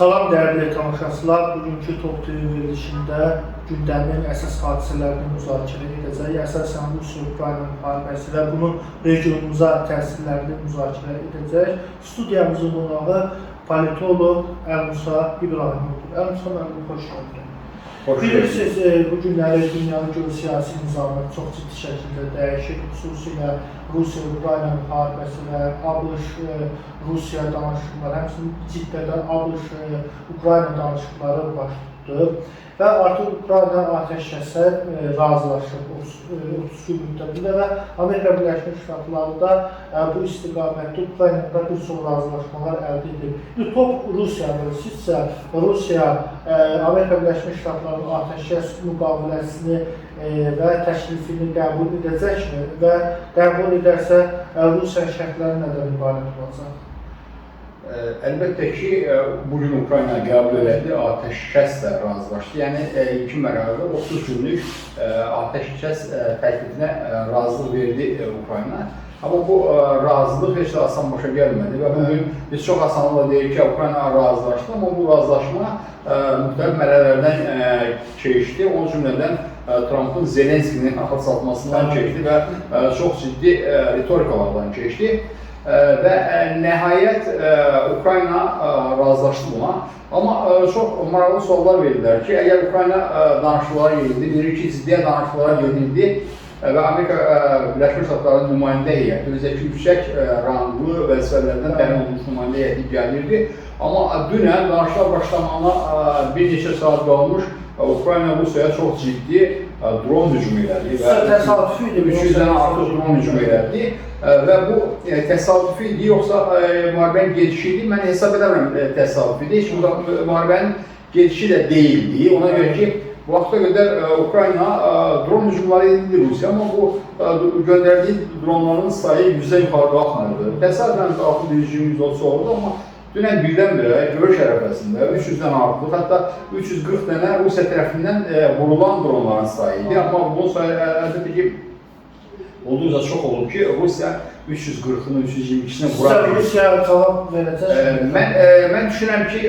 Salam değerli tamaşaçılar, bugünkü Top TV verilişində gündəmin əsas hadisələrini müzakirə edəcəyik. Əsasən Rusiya-Ukrayna müharibəsi və bunun regionumuza təsirlərini müzakirə edəcəyik. Studiyamızın qonağı politolog Əlmusa İbrahimovdur. Əlmusa müəllim, xoş gəldiniz. Bilirsiniz, bu günləri dünyanın geosiyasi nizamı çox ciddi şəkildə dəyişir. Xüsusilə Rusiya-Ukrayna müharibəsi və ABŞ-Rusiya danışıqları, həmçinin ciddidə ABŞ-Ukrayna danışıqları baş tutdu. Və artıq Ukrayna atəşkəsə razılaşıb 32 müddətində və Amerika Birləşmiş Ştatları da bu istiqamətdə Ukraynada bir çox razılaşmalar əldə edib. Top Rusiyadır. Sizcə Rusiya Amerika Birləşmiş Ştatlarının atəşkəs müqaviləsini və təklifini qəbul edəcəkmi və qəbul edərsə Rusiya şərtləri nədən ibarət olacaq? Əlbəttə ki, bugün Ukrayna qəbul elədi, atəşkəslə razılaşdı. Yəni, ilkin mərhələdə 30 günlük atəşkəs təklifinə razılıq verdi Ukrayna. Amma bu razılıq heç də asan başa gəlmədi və bugün biz çox asanlıqla deyirik ki, Ukrayna razılaşdı, amma bu razılaşma müxtəlif mərhələlərdən keçdi. O cümlədən Trump'ın Zelenskinin alçaltmasından keçdi və çox ciddi ritorikalardan keçdi. Və nəhayət Ukrayna razılaşdı buna. Amma çox maraqlı suallar verirlər ki, əgər Ukrayna danışıqlara gedildi, bilir ki, ciddiyə danışıqlara gedildi və Amerika Birləşmiş Ştatlarının nümayəndə heyəti, özellikle yüksək ranglı vəzifələrdən təyin olmuş nümayəndə heyəti gəlirdi. Amma dünən danışıqlar başlamağına bir neçə saat qalmış, Ukrayna Rusiyaya çox ciddi drone hücumu elədi və 300-dən artıq drone hücumu elədi və bu təsadüfi idi, yoxsa müharibənin gedişi idi. Mən hesab edəmirəm təsadüfi idi, heç müharibənin gedişi də deyildi. Ona görə ki, bu vaxta qədər Ukrayna drone hücumları edildi Rusiya, amma bu göndərdiyi dronların sayı 100-dən yuxarı qalxmırdı. Təsadüfən artıq 120-130 oldu, amma dünən birdən-birə görüş ərəfəsində 300-dən artıq, hətta 340 dənə Rusiya tərəfindən vurulan dronların sayı idi. Amma bu sayı əlbəttə ki, olduqca çox olub ki, Rusiya 340-ını, 322-sinə vura bilir. Rusiya cavab verəcək. Mən düşünürəm ki,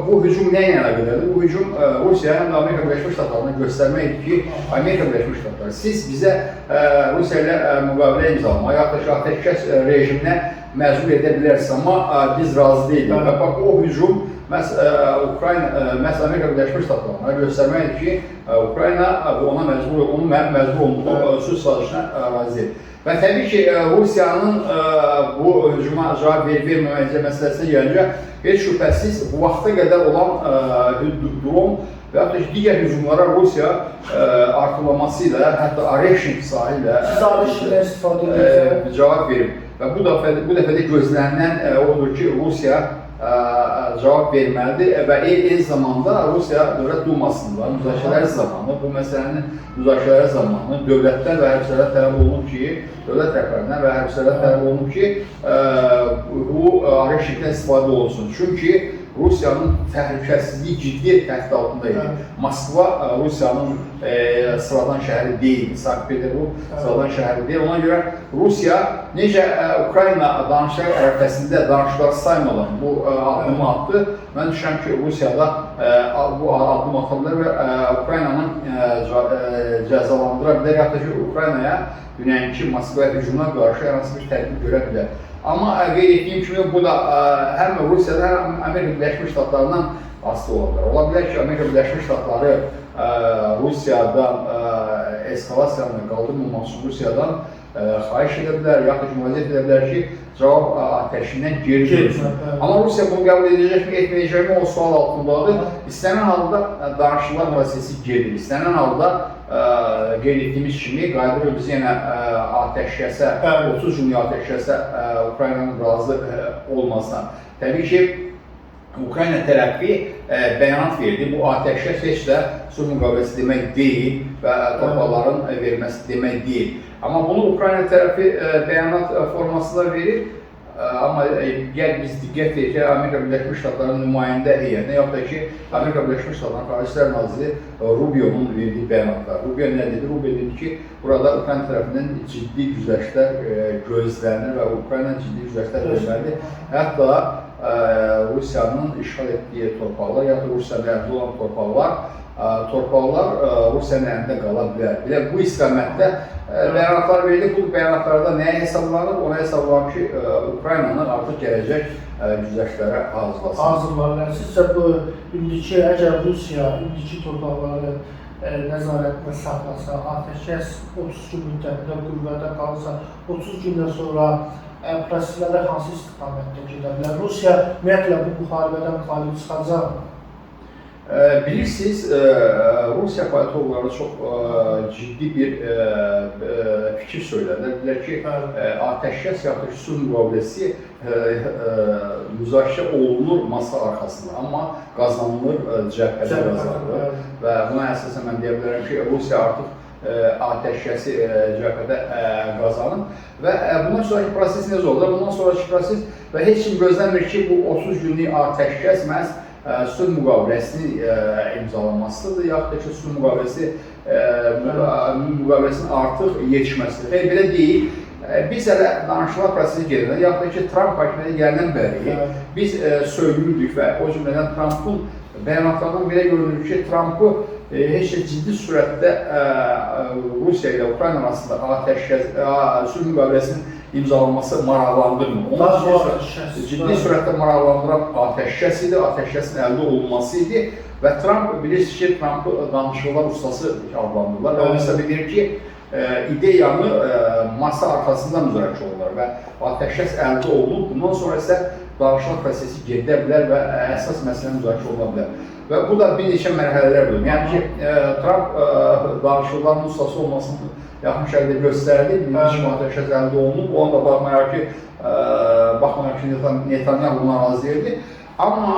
bu hücum nə ilə əlaqədardır? Bu hücum Rusiya həm də Amerika Birləşmiş Ştatlarına göstərməkdir ki, Amerika Birləşmiş Ştatları, siz bizə Rusiya ilə müqavilə imzalamaq, yaxud da atəşkəs rejiminə məcbur edə bilərsə, amma biz razı deyilik. Və bax, o hücum məhz Amerika Birləşmiş Ştatlarına göstərməkdir ki, Ukrayna ona məcbur olunduğu sülh sazişinə razı deyil. Və təbii ki, Rusiyanın bu hücuma cavab verməməyəcək məsələsinə gəlince, heç şübhəsiz bu vaxta qədər olan drone və yaxud da digər hücumlara Rusiya artırlaması ilə, hətta Areşin sahillə cavab verib. Və bu dəfədə gözlənilən odur ki, Rusiya cavab verməlidir və eyni zamanda Rusiya Dövlət Dumasında müzakirələr zamanı, bu məsələnin müzakirələr zamanı dövlətlər və hərbçilərə tələb olunub ki, dövlət rəhbərindən və hərbçilərə tələb olunub ki, bu Areşikdən istifadə olunsun. Çünki Rusiyanın təhlükəsizliyi ciddi təhdid altındaydı. Moskva Rusiyanın sıradan şəhəri deyil, Sankt-Peterburg sıradan şəhəri deyil. Ona görə Rusiya necə Ukrayna danışıqlar ərəfəsində danışıqlar saymadan bu addımı attı, mən düşünürəm ki, Rusiyada bu addım ata bilər və Ukraynanın cəzalandıra bilər, yaxud da ki, Ukraynaya dünənki Moskva hücumuna qarşı hər hansı bir tədbir görə bilər. Amma qeyd etdiyim kimi, bu da həm Rusiyada, həm Amerika Birləşmiş Ştatlarından asılı ola bilər. Ola bilər ki, Amerika Birləşmiş Ştatları Rusiyadan eskalasiyanı qaldırmamaq üçün Rusiyadan xahiş edə bilər, yaxud da müraciət edə bilər ki, cavab atəşindən geri dönsün. Amma Rusiya bunu qəbul edəcəkmi, etməyəcəkmi, o sual altındadır. İstənilən halda danışıqlar prosesi gedir. İstənilən halda qeyd etdiyimiz kimi qayıdırıq biz yenə atəşkəsə, 30 günlük atəşkəsə Ukraynanın razı olmasına. Təbii ki, Ukrayna tərəfi bəyanat verdi. Bu atəşkəs heç də sülh müqaviləsi demək deyil və torpaqların verilməsi demək deyil. Amma bunu Ukrayna tərəfi bəyanat formasında verir. Amma gəl biz diqqət edək ki, Amerika Birləşmiş Ştatlarının nümayəndə heyətinə, yaxud da ki, Amerika Birləşmiş Ştatlarının Xaricilər Naziri Rubio'nun verdiyi bəyanatlar. Rubio nə dedi? Rubio dedi ki, burada Ukrayna tərəfindən ciddi güzəştlər gözlənir və Ukrayna ciddi güzəştlər verməlidir. Hətta Rusiyanın işğal etdiyi torpaqlar, ya da Rusiyada əldə olan torpaqlar Rusiyanın əlində qala bilər. Bir də bu istiqamətdə bəyanatlar verilib. Bu bəyanatlarda nəyə hesablanıb? Ona hesablanıb ki, Ukraynanın artıq gələcək güzəştlərə hazırlanır. Sizcə bu indiki, əgər Rusiya indiki torpaqları nəzarətlə saxlasa, atəşkəs 30 gün müddətində qüvvədə qalsa, 30 gündən sonra prosesləri hansı istiqamətdə gedə bilər? Rusiya ümumiyyətlə bu müharibədən qalib çıxacaq mı? Bilirsiniz, Rusiya politologları çox ciddi bir fikir söylədilər. Dedilər ki, atəşkəs yaxud ki, sülh müqaviləsi müzakirə olunur masa arxasında, amma qazanılır cəbhədə qazanılır. Və buna əsasən mən deyə bilərəm ki, Rusiya artıq atəşkəsi cəbhədə qazanıb və bundan sonraki proses necə olacaq? Bundan sonraki proses və heç kim gözləmir ki, bu 30 günlük atəşkəs məhz sülh müqaviləsinin imzalanmasıdır, yaxud da ki, sülh müqaviləsinin artıq yetişməsidir. Xeyr, belə deyil. Biz hələ danışıqlar prosesi gedirlər, yaxud da ki, Trump hakimiyyətə gəlindən bəri biz söylürdük və o cümlədən Trumpın bəyanatlarından belə görünür ki, Trumpı heç də ciddi sürətdə Rusiya ilə Ukrayna arasında sülh müqaviləsinin imzalanması maraqlandırmır. Ciddi sürətdə maraqlandıran atəşkəs idi, atəşkəsin əldə olunması idi və Trump, bilirsiniz ki, Trumpı danışıqlar ustası adlandırırlar və o hesab edir ki, ideyanı masa arxasında müzakirə olunur və atəşkəs əldə olunub, bundan sonra isə danışıqlar prosesi gedə bilər və əsas məsələ müzakirə oluna bilər. Və bu da bir neçə mərhələlər bölüm. Yəni ki, Trump danışıqların ustası olmasını yaxın şəkildə göstərdi, birinci atəşkəs əldə olunub, ona da baxmayaraq ki, Netanyahu buna razı deyildi. Amma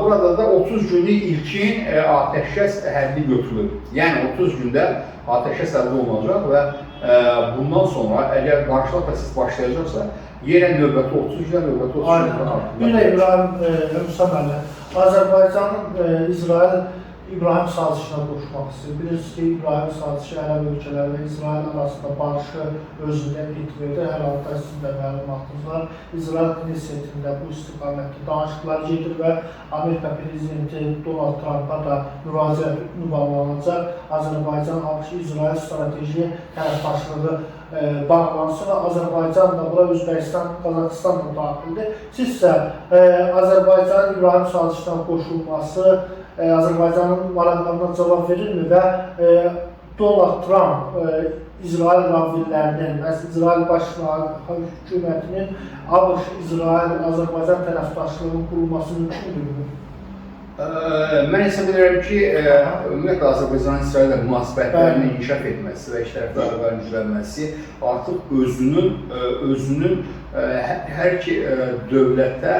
burada da 30 günlük ilkin atəşkəs həddi götürülür. Yəni 30 gündə atəşkəs əldə olunacaq və bundan sonra əgər danışıqlar prosesi başlayacaqsa, yenə növbəti 30 gün, növbəti 30 gün artıq. Bir də İbrahim Müsəmməli, Azərbaycanın İbrahim sazişinə qoşmaq istəyir. Bilirsiniz ki, İbrahim sazişi ərəb ölkələri və İsrail arasında barışı özündə itverdi. Hər halda sizin də məlumatınız var. İsrail Knessetində bu istiqamətdə danışıqlar gedir və Amerika Prezidenti Donald Trumpa da müraciət ünvanlanacaq. Azərbaycan, ABŞ, İsrail strateji tərəfdaşlığı bağlansın və Azərbaycan da bura Özbəkistan, Qazaxıstan da daxildir. Sizsə Azərbaycanın İbrahim sazişinə qoşulması Azərbaycanın maraqlarına cavab verirmi və Donald Trump İsrail ravillərinin, İsrail baş hökumətinin ABŞ, İsrail, Azərbaycan tərəfdaşlığının qurulması mümkündürmü? Mən hesab edirəm ki, ümumiyyətlə Azərbaycanın İsraillə münasibətlərinin inkişaf etməsi və işlərinin güclənməsi artıq özünün hər iki dövlətdə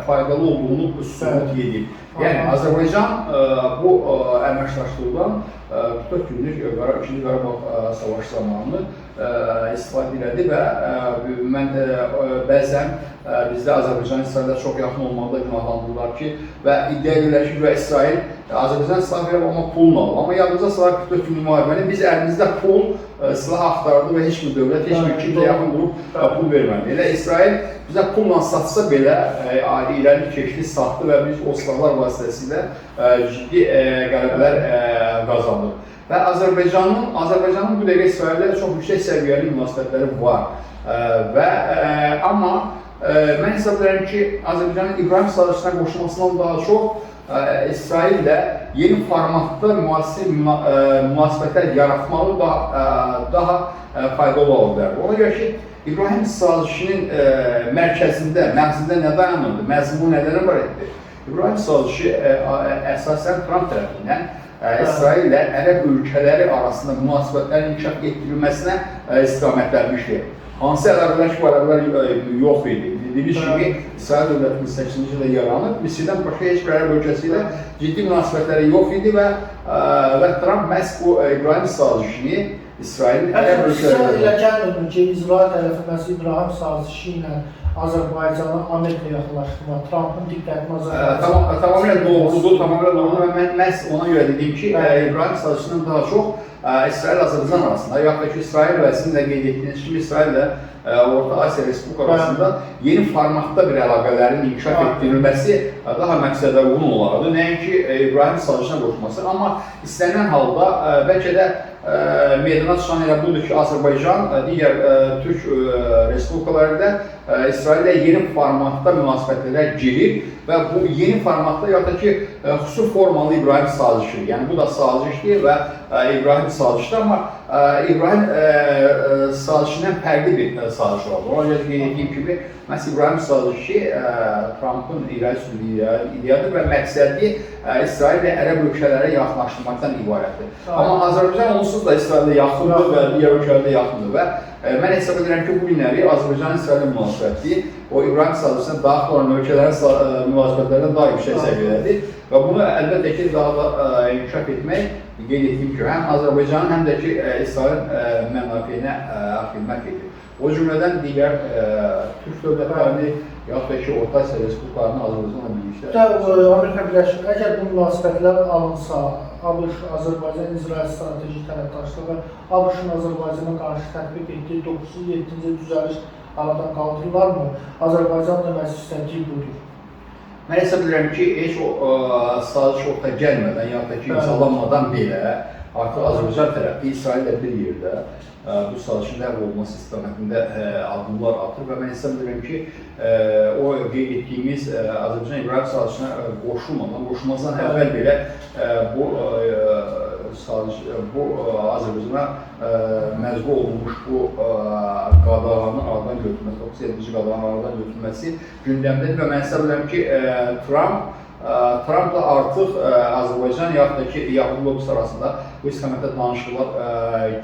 faydalı olduğunu sübut edib. Yəni Azərbaycan bu əməkdaşlıqdan 44 günlük İkinci Qarabağ savaşı zamanı istifadə elədi və mən bəzən bizdə Azərbaycan İsraillə çox yaxın olmaqda günahlandırırlar ki və iddia edirlər ki, İsrail Azərbaycan silah verib amma pulla alır. Amma yadınıza salaq 44 günlük müharibəni biz əlimizdə pul, silah axtardı və heç bir dövlət, heç bir kimsə yaxın durub pul vermədi. Elə İsrail bizə pulla satsa belə irəli keçdi, satdı və biz o silahlar vasitəsilə ciddi qələbələr qazandıq. Və Azərbaycanın bu dəqiqə İsraillə çox yüksək səviyyəli münasibətləri var. Amma mən hesab edirəm ki, Azərbaycanın İbrahim sazişinə qoşulmasından daha çox İsraillə yeni formatda müasir münasibətlər yaratmağı daha faydalı ola bilər. Ona görə ki, İbrahim sazişinin mərkəzində, məğzində nə dayanırdı? Məzmunu nədən ibarətdir? İbrahim sazişi əsasən Trump tərəfindən İsrail ilə ərəb ölkələri arasında münasibətlərin inkişaf etdirilməsinə istiqamətlənmişdir. Hansı əlaqələr ki, bu əlaqələr yox idi. Dediyimiz kimi, İsrail dövləti 18-ci ildə yaranıb, Misirdən başqa heç bir ərəb ölkəsi ilə ciddi münasibətləri yox idi və Trump məhz bu İbrahim sazişini İsrailin Ərəb ərəb sizə ölkələri elə gəlmir ki, İsrail tərəfi məhz İbrahim sazişi ilə Azərbaycanı Amerikaya yaxınlaşdırma, Trumpın diqqətini Tamamilə doğrudur, tamamilə doğrudur. Mən məhz ona görə dedim ki, İbrahim sazişindən daha çox İsrail-Azərbaycan arasında, yaxud da ki, İsrail və sizin də qeyd etdiyiniz kimi İsrail ilə Orta Asiya Respublika arasında yeni formatda bir əlaqələrin inkişaf etdirilməsi daha məqsədə uyğun olardı. Nəinki İbrahim sazişinə qoşması. Amma istənilən halda bəlkə də meydana çıxan elə budur ki, Azərbaycan digər Türk respublikaları da İsrail ilə yeni formatda münasibətlərə girir və bu yeni formatda ya da ki, xüsusi formalı İbrahim sazişi, yəni bu da sazişdir və İbrahim sazişdir, amma İbrahim sazişindən fərqli bir saziş var. Ona görə qeyd etdiyim kimi, məhz İbrahim sazişi Trumpın irəli sürdüyü ideyadır və məqsədi İsrail və ərəb ölkələrə yaxınlaşdırmaqdan ibarətdir. Amma Azərbaycan onsuz da İsrailə yaxındır və digər ölkələrdə yaxındır və mən hesab edirəm ki, bu günləri Azərbaycan-İsrail münasibəti o İbrahim sazişindən daxil olan ölkələrin münasibətlərindən daha yüksək səviyyədədir və bunu əlbəttə ki, daha da inkişaf etmək qeyd etdiyim kimi, həm Azərbaycanın, həm də ki, İsrailin mənafeyinə xidmət edir. O cümlədən digər Türk dövlətlərini, yaxud da ki, Orta Asiya Respublikalarını Azərbaycanla birlikdə. Amerika Birləşmiş, əgər bu münasibətlər alınsa, ABŞ, Azərbaycan, İsrail strateji tərəfdaşlığı, ABŞ-ın Azərbaycana qarşı tətbiq etdiyi 9-7-ci düzəliş aradan qaldırırlarmı? Azərbaycan da məhz istədiyi budur. Mən hesab edirəm ki, heç o saziş orta gəlmədən, yaxud da ki, imzalanmadan belə artıq Azərbaycan tərəfi İsraillə bir yerdə bu sazişin ləğv olması istiqamətində addımlar atır və mən hesab edirəm ki, o qeyd etdiyimiz Azərbaycan İbrahim sazişinə qoşulmazdan əvvəl belə bu Azərbaycana məzbu olunmuş bu qadağanın aradan götürülməsi, 37-ci qadağanın aradan götürülməsi gündəmdədir və mən hesab edirəm ki, Trumpla artıq Azərbaycan yaxud da ki, Yahudi lobisi arasında bu istiqamətdə danışıqlar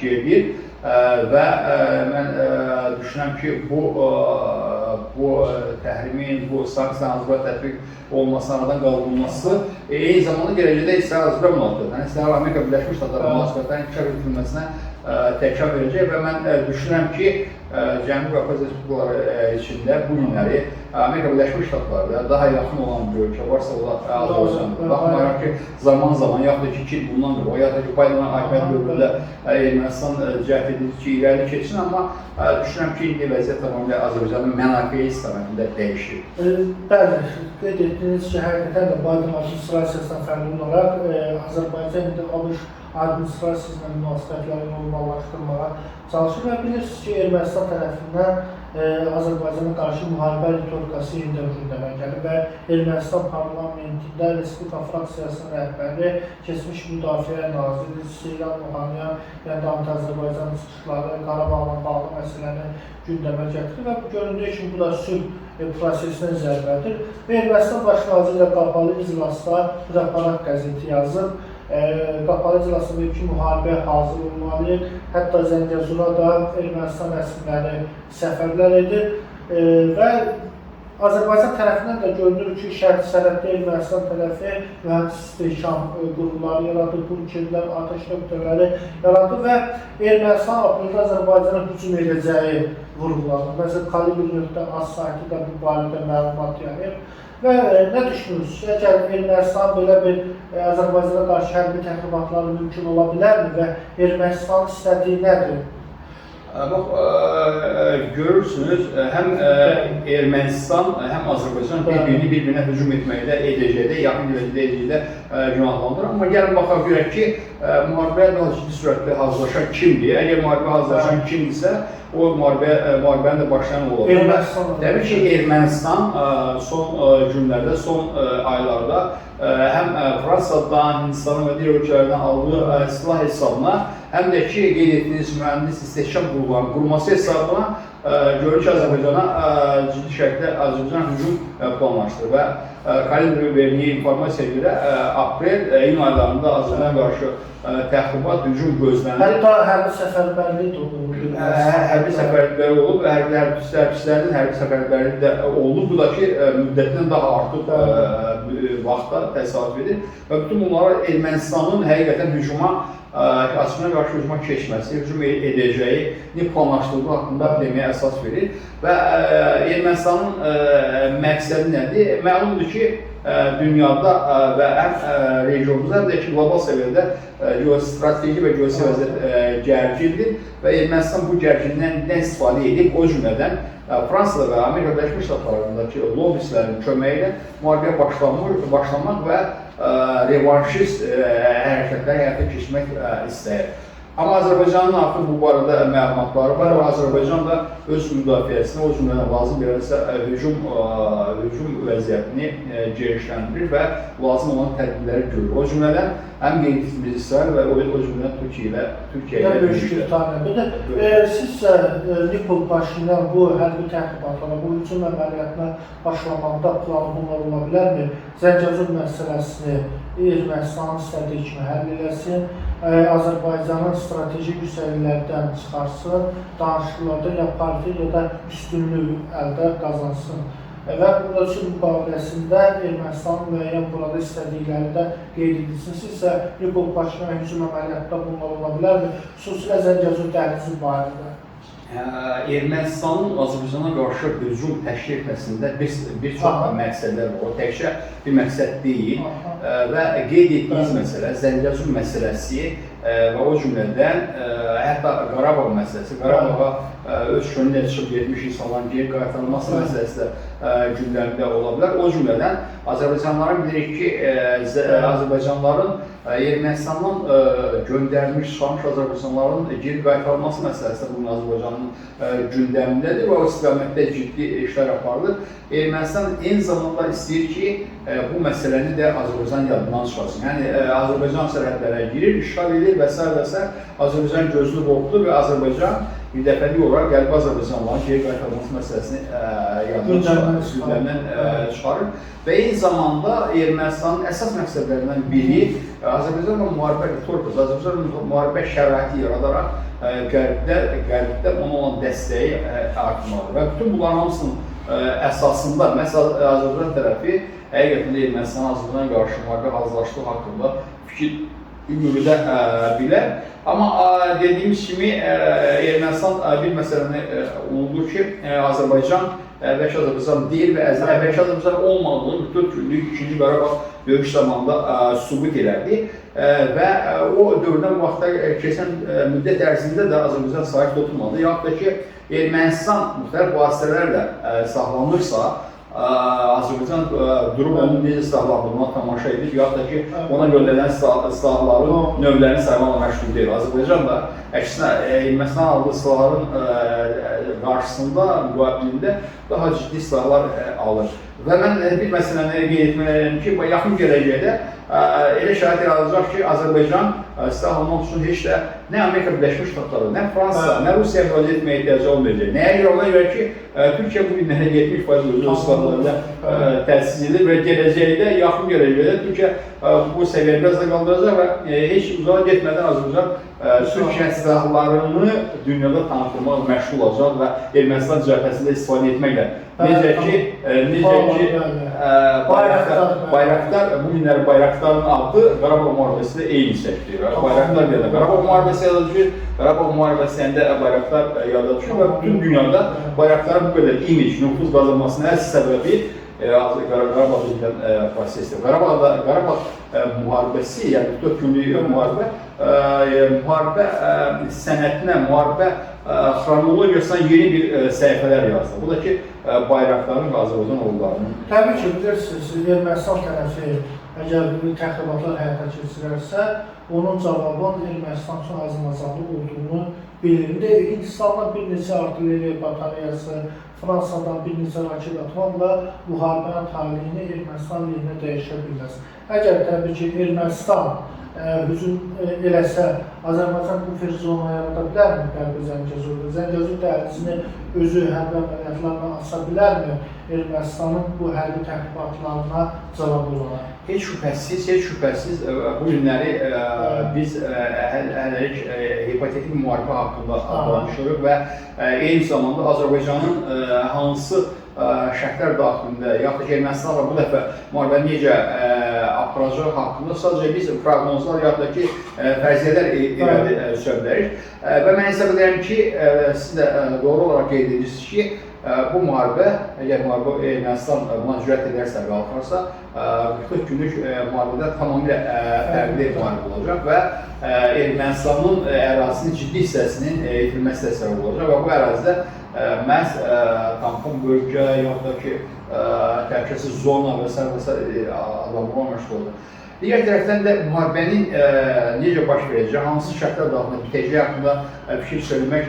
gedir və mən düşünürəm ki, bu təhrimin, bu sanksiyanın Azərbaycan tətbiq olmasına aradan qaldırılması eyni zamanda gələcəkdə İsrail-Azərbaycan münasibətlərini, İsrail-Amerika Birləşmiş Ştatları münasibətlərinin inkişaf edilməsinə təkan verəcək və mən düşünürəm ki, Cənubi Qafqaz Respublikaları içində bu günləri Amerika Birləşmiş Ştatları daha yaxın olan bir ölkə varsa, o da Azərbaycandır. Baxmayaraq ki, zaman yaxud da ki, 2 il bundan qabaq, ya da ki, Bayden hakimiyyət dövründə Ermənistan cəhd edir ki, irəli keçsin, amma düşünürəm ki, indi vəziyyət tamamilə Azərbaycanın mənafeyi istiqamətində dəyişir. Bəli, qeyd etdiniz ki, həqiqətən də Bayden administrasiyasından fərqli olaraq Azərbaycan indi ABŞ administrasiyası ilə münasibətləri normallaşdırmağa çalışır və bilirsiniz ki, Ermənistan tərəfindən Azərbaycana qarşı müharibə ritorikası yenidən gündəmə gəlir və Ermənistan parlamentində Respublika fraksiyasının rəhbəri, keçmiş müdafiə naziri Seyran Ohanyan, yəni Azərbaycan çıxışları, Qarabağla bağlı məsələni gündəmə gətirir və bu göründüyü kimi bu da sülh prosesinə zərbədir. Ermənistan baş naziri ilə qapalı iclasda Hürriyet qəzeti yazıb, qapalı iclasında ki, müharibə hazır olmalı, hətta Zəngəzura da Ermənistan əsirləri səfərlər edir və Azərbaycan tərəfindən də görünür ki, şərti sərhəddə Ermənistan tərəfi mühəndis istehkam qurumları yaradır, bunkerlər, atəş nöqtələri yaradır və Ermənistan apreldə Azərbaycana hücum edəcəyi vurğulanır. Məsələn, Kalibr.az saiti də bu barədə məlumat yayır. Və nə düşünürsünüz? Əgər Ermənistan belə bir Azərbaycana qarşı hərbi təxribatları mümkün ola bilərmi və Ermənistanın istədiyi nədir? Görürsünüz, həm Ermənistan, həm Azərbaycan bir-birinə hücum etməkdə edəcəkdə, yaxın gələcəkdə edəcəkdə günahlandırır. Amma gəlin baxaq görək ki, müharibəyə daha ciddi sürətlə hazırlaşan kimdir? Əgər müharibə hazırlaşan kimdirsə, o müharibənin də başlayan olacaq. Təbii ki, Ermənistan son günlərdə, son aylarda həm Fransadan, Hindistanın və digər ölkələrdən aldığı silah hesabına, həm də ki, qeyd etdiyiniz mühəndis istehkam qurumlarının qurulması hesabına görür ki, Azərbaycana ciddi şəkildə Azərbaycan hücum planlaşdırır və Kalibr verdiyi informasiyaya görə aprel-iyun aylarında Azərbaycana qarşı təxribat, hücum gözlənir. Hərbi səfərbərlik olub. Hərbi səfərbərlik olub və hərbçilərin hərbi səfərbərliyi də olub. Bu da ki, müddətindən daha artıq vaxtda təsadüf edir və bütün bunlara Ermənistanın həqiqətən Azərbaycana qarşı hücuma keçməsi, hücum edəcəyini planlaşdırdığı haqqında deməyə əsas verir və Ermənistanın məqsədi nədir? Məlumdur ki, dünyada və həm regionumuzda, həm də ki, qlobal səviyyədə geostrateji və geosiyasi vəziyyət gərgindir və Ermənistan bu gərginlikdən istifadə edib, o cümlədən Fransada və Amerika Birləşmiş Ştatlarındakı lobbistlərin köməyi ilə müharibəyə başlamaq və revanşist hərəkətləri həyata keçirmək istəyir. Amma Azərbaycanın artıq bu barədə məlumatları var və Azərbaycan da öz müdafiəsini, o cümlədən lazım gəlirsə hücum vəziyyətini genişləndirir və lazım olan tədbirləri görür. O cümlədən həm qeyd etdiyimiz İsrail və o cümlədən Türkiyə ilə birlikdə. Sizcə Nikol Paşinyan bu hərbi təxribatlara, bu hücum əməliyyatına başlamaqda planı bunlar ola bilərmi? Zəngəzur məsələsini Ermənistanın istədiyi kimi həll eləsin, Azərbaycanın strateji yüksəkliklərdən çıxarsın, danışıqlarda ya partiya ya da üstünlük əldə qazansın. Və burada üçün müqaviləsində Ermənistanın müəyyən burada istədikləri də qeyd edilsin. Sizcə Nikol Paşinyan hücum əməliyyatda bunlar ola bilərmi? Xüsusilə Zəngəzur dəhlizi barədə. Ermənistanın Azərbaycana qarşı hücum təşkil etməsində bir çox məqsədlər var. O təkcə bir məqsəd deyil və qeyd etdiyiniz məsələ, Zəngəzur məsələsi və o cümlədən hətta Qarabağ məsələsi, Qarabağa öz könlünə çıxıb getmiş insanların geri qaytarılması məsələsi də gündəmdə ola bilər. O cümlədən Azərbaycanlılara bilirik ki, Azərbaycanlıların Ermənistandan göndərilmiş, çıxarmış Azərbaycanlıların geri qaytarılması məsələsi də bunun Azərbaycanın gündəmindədir və o istiqamətdə ciddi işlər aparılır. Ermənistan eyni zamanda istəyir ki, bu məsələni də Azərbaycan yadından çıxarsın. Yəni, Azərbaycan sərhədlərə girir, işğal edir və s. Azərbaycan gözünü qorxdur və Azərbaycan birdəfəlik olaraq Qərbi Azərbaycanlıların geri qaytarılması məsələsini gündəmdən çıxarır. Və eyni zamanda Ermənistanın əsas məqsədlərindən biri Azərbaycanla müharibə retorikası, Azərbaycanla müharibə şəraiti yaradaraq Qərbdə ona olan dəstəyi artırmalıdır. Və bütün bunların hamısının əsasında, məsələn, Azərbaycan tərəfi həqiqətən Ermənistan Azərbaycana qarşı müharibə hazırlaşdığı haqqında fikir yürüdə bilər. Amma dediyimiz kimi Ermənistan bir məsələni unudur ki, Azərbaycan əvvəlki Azərbaycan deyil və əvvəlki Azərbaycan olmadığını 4 günlük 2-ci Qarabağ döyüş zamanında sübut elədi və o dövrdən vaxtda keçən müddət ərzində də Azərbaycan sahib tutulmadı. Yaxud da ki, Ermənistan müxtəlif vasitələrlə saxlanırsa, Azərbaycan durub onun necə silahlandığına tamaşa edib, yaxud da ki, ona göndərilən silahların növlərini saymanla məşğul deyil. Azərbaycan da əksinə Ermənistan aldığı silahların qarşısında, müqabilində daha ciddi silahlar alır. Və mən bir məsələni qeyd etməliyəm ki, yaxın gələcəkdə elə şərait yaradacaq ki, Azərbaycan silah almaq üçün heç də nə Amerika Birləşmiş Ştatları, nə Fransa, nə Rusiya müraciət etməyə ehtiyacı olmayacaq. Nəyə görə? Ona görə ki, Türkiyə bu günlərə 70% özü silahlarında təsis edilir və gələcəkdə, yaxın gələcəkdə Türkiyə bu səviyyəni biraz da qaldıracaq və heç uzağa getmədən Azərbaycan Türkiyə silahlarını dünyada tanıtılmaq məşğul olacaq və Ermənistan cəbhəsində istifadə etməklə. Necə ki, Bayraktar, bu günləri Bayraktarın adı Qarabağ müharibəsində eyni çəkdir. Bayraktar deyəndə Qarabağ müharibəsi yada düşür, Qarabağ müharibəsində Bayraktar yada düşür və bütün dünyada Bayraktarın bu qədər image, nüfuz qazanmasının əsas səbəbi Qarabağ edilən prosesdir. Qarabağ müharibəsi, yəni 4 günlük müharibə sənətinə, müharibə xronologiyasına yeni bir səhifələr yazdı. Bu da ki, Bayraktarın və Azərbaycan ordularının. Təbii ki, bilirsiniz, Ermənistan tərəfi əgər təxribatlar həyata keçirərsə, onun cavabın Ermənistan üçün azınacaqlı olduğunu bilir. Hindistandan bir neçə artilleriya batareyası, Fransadan bir neçə raket atmaqla müharibənin talihini Ermənistan lehine dəyişə bilməz. Əgər təbii ki, Ermənistan hücum eləsə Azərbaycan bufer zonu yarada bilərmi Qərbi Zəngəzurda? Zəngəzur dəhlizini özü hərbi əməliyyatlarla aça bilərmi Ermənistanın bu hərbi təxribatlarına cavab olaraq? Heç şübhəsiz bu günləri biz hələlik hipotetik müharibə haqqında danışırıq və eyni zamanda Azərbaycanın hansı şərtlər daxilində, yaxud ki, Ermənistanla bu dəfə müharibə necə aparacağı haqqında sadəcə biz proqnozlar, yaxud da ki, fərziyyələr irəli sürə bilərik. Və mən hesab edirəm ki, siz də doğru olaraq qeyd edirsiniz ki, bu müharibə, əgər müharibə Ermənistan buna cürət edərsə, qalxarsa, 40 günlük müharibədə tamamilə fərqli müharibə olacaq və Ermənistanın ərazisinin ciddi hissəsinin itirilməsi də səbəb olacaq və bu ərazidə məhz tampon bölgə, yaxud da ki, təhlükəsiz zona və s. adamlarla məşğul olacaq. Digər tərəfdən də müharibənin necə baş verəcək, hansı şərtlər daxilində bitəcəyi haqqında fikir söyləmək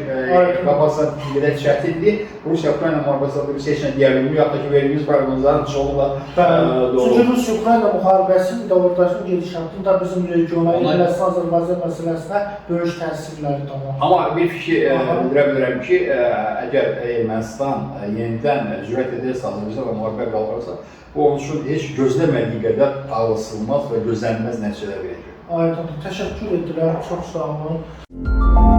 qabaqsa qədər çətindir. Rusiya-Ukrayna müharibəsi haqqında biz heç nə deyə bilmirik, yaxud da ki, verdiyimiz proqnozların çoxu da doğru. Çünki Rusiya-Ukrayna müharibəsi bir də oradakı gedişatında bizim regiona, Ermənistan-Azərbaycan məsələsinə böyük təsirləri də var. Amma bir fikir bildirə bilərəm ki, əgər Ermənistan yenidən cürət edərsə, Azərbaycanla müharibə qalxarsa, bu onun üçün heç gözləmədiyi qədər ağılsılmaz və gözlənilməz nəticələr verəcək. Aydın, təşəkkür edirəm, çox sağ olun.